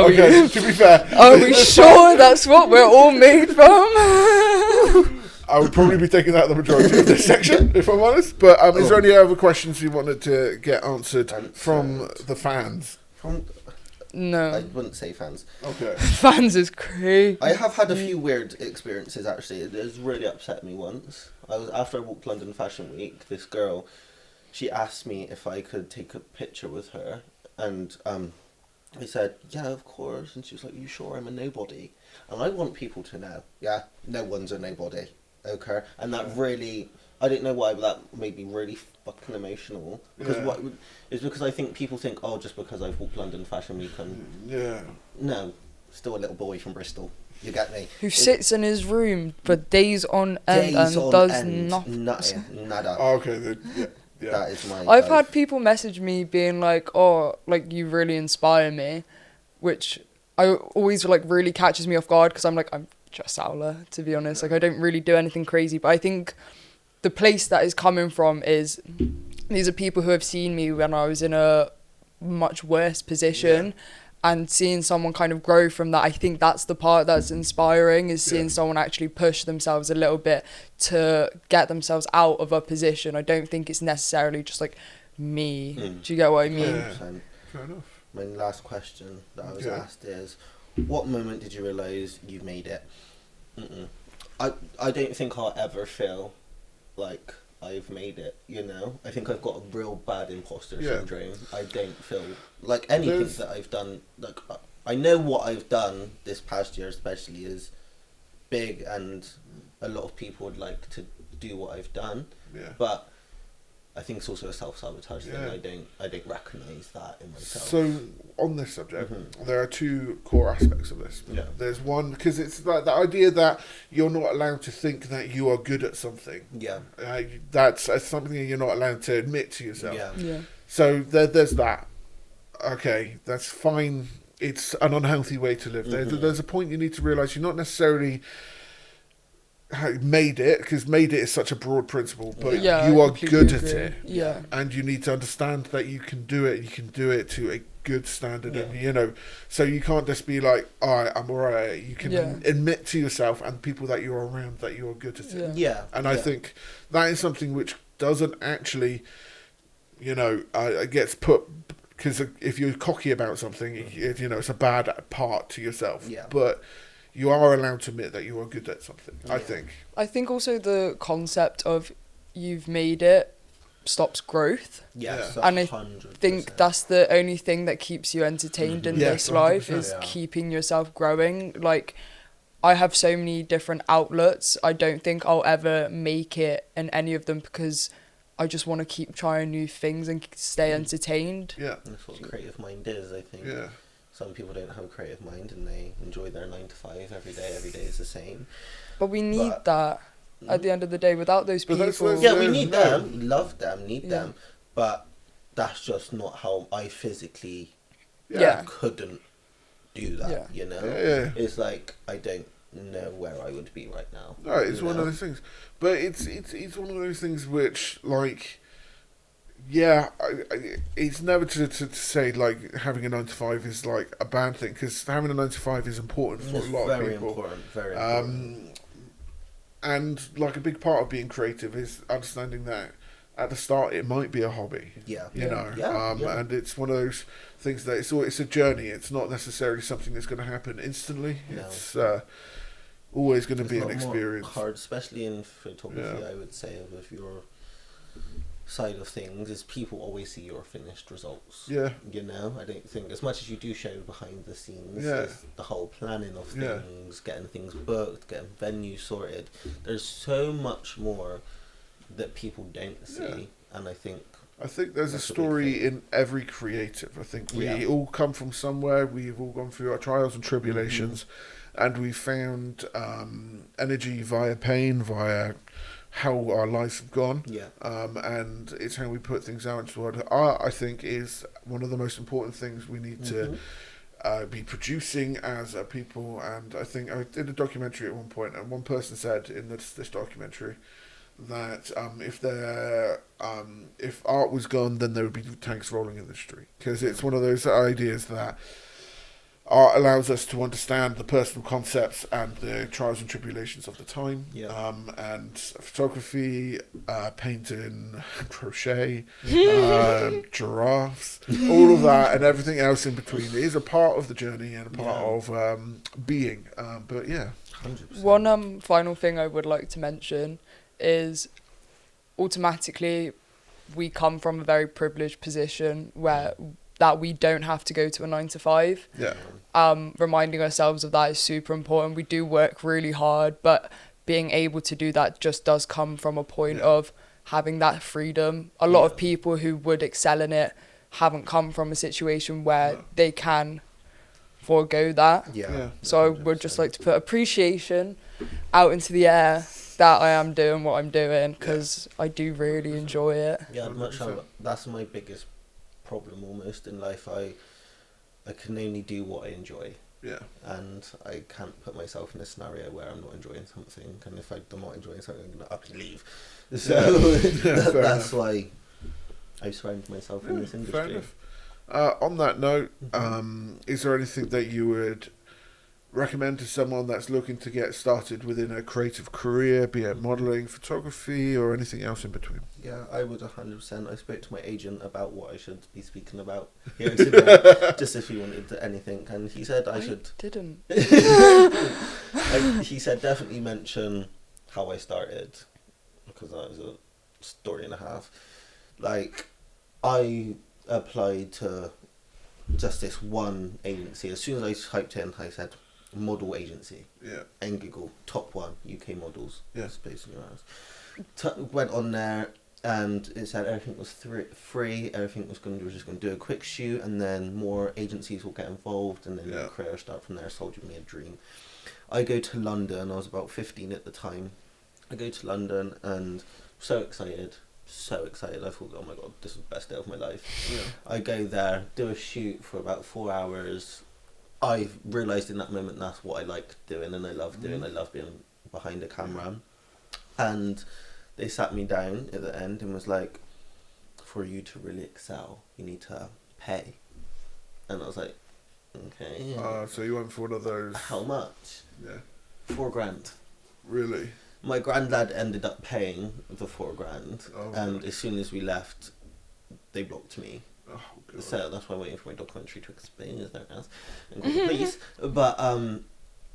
we- Okay, to be fair, Are we sure that's what we're all made from? I would probably be taking out the majority of this section, if I'm honest. But is there any other questions you wanted to get answered from the fans? I No. wouldn't say fans. Okay. Fans is crazy. I have had a few weird experiences actually. It has really upset me once. After I walked London Fashion Week, this girl, she asked me if I could take a picture with her, and I said, yeah, of course. And she was like, you sure I'm a nobody? And I want people to know, yeah, no one's a nobody. Okay, and that really, I don't know why, but that made me really fucking emotional. Because it's because I think people think, oh, just because I've walked London Fashion Week, no, still a little boy from Bristol. You get me? Who sits in his room for days on end and does nothing. Nada. Oh, okay. Yeah. That is my. I've had people message me being like, oh, like, you really inspire me, which I always, like, really catches me off guard because I'm like, I'm just Saule, to be honest. Like, I don't really do anything crazy, but I think the place that is coming from is these are people who have seen me when I was in a much worse position, and seeing someone kind of grow from that, I think that's the part that's inspiring, is seeing someone actually push themselves a little bit to get themselves out of a position. I don't think it's necessarily just like me. Do you get what I mean? Yeah. Fair enough. My last question that I was asked is, what moment did you realise you made it? I don't think I'll ever feel like I've made it, you know? I think I've got a real bad imposter syndrome. I don't feel like anything that I've done, like, I know what I've done this past year especially is big, and a lot of people would like to do what I've done, but I think it's also a self-sabotage thing. I don't recognise that in myself. So on this subject, there are two core aspects of this. There's one, because it's like the idea that you're not allowed to think that you are good at something. That's something that you're not allowed to admit to yourself. So there's that. Okay, that's fine. It's an unhealthy way to live. There's a point you need to realise you're not necessarily made it, because made it is such a broad principle, but you are good at it, and you need to understand that you can do it to a good standard, and you know, so you can't just be like, alright, I'm alright. You can admit to yourself and people that you're around that you're good at it. And I think that is something which doesn't actually, you know, it gets put, because if you're cocky about something, you know, it's a bad part to yourself, but you are allowed to admit that you are good at something, I think. I think also the concept of you've made it stops growth. And I 100%. Think that's the only thing that keeps you entertained in this life, is keeping yourself growing. Like, I have so many different outlets. I don't think I'll ever make it in any of them, because I just want to keep trying new things and stay entertained. That's what creative mind is, I think. Some people don't have a creative mind and they enjoy their 9 to 5 every day. Every day is the same. But we need that at the end of the day. Without those people... we need them. Love them, need them. But that's just not how I physically couldn't do that, you know? It's like, I don't know where I would be right now. No, it's one of those things. But it's one of those things which, like... it's never to say like having a 9 to 5 is like a bad thing, because having a 9 to 5 is important for a lot of people. Very important. And like a big part of being creative is understanding that at the start it might be a hobby. You know, and it's one of those things that it's a journey. It's not necessarily something that's going to happen instantly. It's always going to be an experience. Hard, especially in photography, I would say, with your side of things, is people always see your finished results. You know, I don't think, as much as you do show behind the scenes, is the whole planning of things, getting things booked, getting venues sorted. There's so much more that people don't see, and I think there's a story in every creative. I think we all come from somewhere. We've all gone through our trials and tribulations, and we found energy via pain, via how our lives have gone, and it's how we put things out into the world. Art, I think, is one of the most important things we need to be producing as a people. And I think I did a documentary at one point, and one person said in this documentary that if art was gone, then there would be tanks rolling in the street, because it's one of those ideas that art allows us to understand the personal concepts and the trials and tribulations of the time. And photography, painting, crochet, giraffes, all of that and everything else in between is a part of the journey and a part of being. But 100%. One final thing I would like to mention is, automatically we come from a very privileged position where that we don't have to go to a 9 to 5. Reminding ourselves of that is super important. We do work really hard, but being able to do that just does come from a point of having that freedom. A lot of people who would excel in it haven't come from a situation where they can forego that. So I would just like to put appreciation out into the air that I am doing what I'm doing, because I do really enjoy it. That's my biggest problem almost in life. I can only do what I enjoy, and I can't put myself in a scenario where I'm not enjoying something, and if I'm not enjoying something, I'm gonna up and leave. So that's why I surround myself in this industry. Fair enough. On that note, is there anything that you would recommend to someone that's looking to get started within a creative career, be it modelling, photography, or anything else in between? Yeah, I would 100%. I spoke to my agent about what I should be speaking about here today, just if he wanted anything, and he said I should. Didn't. He said definitely mention how I started, because that was a story and a half. Like, I applied to just this one agency. As soon as I typed in, I said model agency. Yeah. And Google top one UK models. Yeah. Space in your house. Went on there, and it said everything was free. Everything was going. You were just going to do a quick shoot, and then more agencies will get involved, and then your career start from there. Sold me a dream. I go to London. I was about 15 at the time. I go to London and so excited. I thought, oh my god, this is the best day of my life. Yeah. I go there, do a shoot for about 4 hours. I realised in that moment that's what I like doing and I love doing. I love being behind a camera. And they sat me down at the end and was like, for you to really excel, you need to pay. And I was like, okay. So you went for one of those. How much? Yeah. $4,000. Really? My granddad ended up paying the $4,000, and as soon as we left, they blocked me. Oh, God. So that's why I'm waiting for my documentary to explain his their ass and call the police. But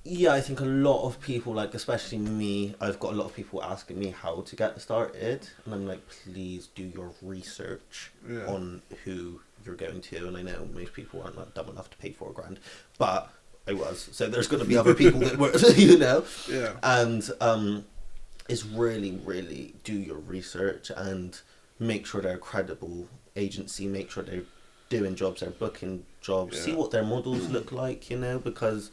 yeah, I think a lot of people, like especially me, I've got a lot of people asking me how to get started, and I'm like, please do your research on who you're going to. And I know most people aren't like dumb enough to pay $4,000, but I was. So there's going to be other people that were, you know. Yeah. And is really, really do your research and make sure they're a credible agency, make sure they're doing jobs, they're booking jobs, see what their models look like, you know, because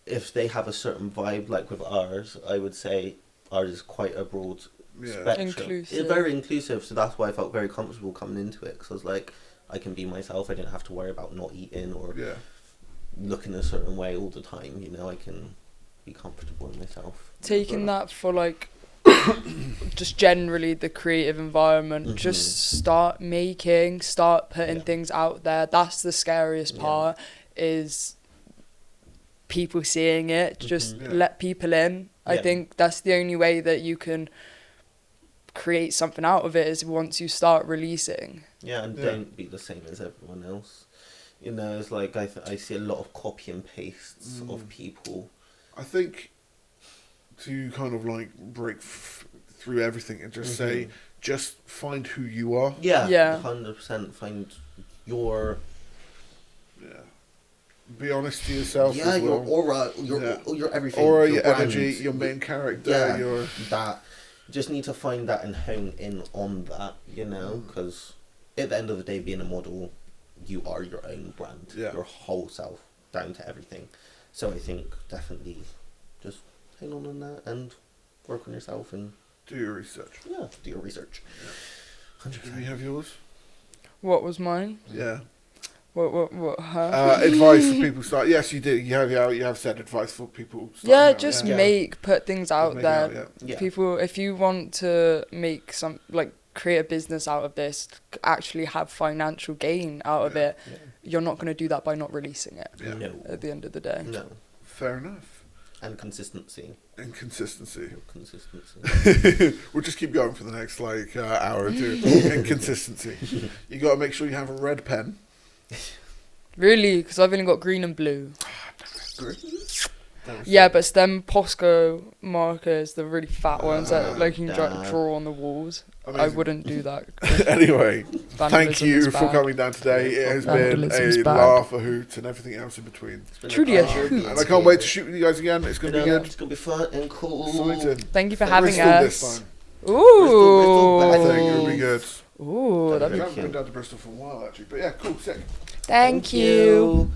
if they have a certain vibe, like with ours, I would say ours is quite a broad spectrum. Inclusive. It's very inclusive, so that's why I felt very comfortable coming into it, because I was like, I can be myself, I didn't have to worry about not eating or looking a certain way all the time, you know, I can be comfortable in myself. Taking that for like just generally the creative environment, just start putting things out there. That's the scariest part, is people seeing it. Just let people in. I think that's the only way that you can create something out of it, is once you start releasing. Yeah, and don't be the same as everyone else. You know, it's like I see a lot of copy and pastes of people. I think to kind of like break through everything and just say, just find who you are. Yeah. 100% find your. Yeah. Be honest to yourself. Yeah, as well. your aura, your everything. Aura, your brand, energy, your main character. Yeah, your that. You just need to find that and hone in on that, you know, because at the end of the day, being a model, you are your own brand. Your whole self, down to everything. So I think definitely just hang on that and work on yourself and do your research. Yeah, do your research. 100%. Do we have yours? What was mine? Yeah. What? Advice for people start. Yes, you do. You have said advice for people. Yeah, just put things out there. People, if you want to make create a business out of this, actually have financial gain out of it, you're not going to do that by not releasing it. Yeah. No. At the end of the day. No. Fair enough. And consistency. We'll just keep going for the next hour or two. And consistency. You got to make sure you have a red pen. Really? Because I've only got green and blue. Green? Yeah, but it's them Posco markers, the really fat ones that you can draw on the walls. Amazing. I wouldn't do that. Anyway, thank you for coming down today. It has been a laugh, a hoot, and everything else in between. Truly a hoot. And I can't wait to shoot with you guys again. It's going to be good. It's going to be fun and cool. Exciting. Thank you for having us. Ooh. I think it would be good. Ooh, I haven't been down to Bristol for a while, actually. But yeah, cool, sick. Thank you.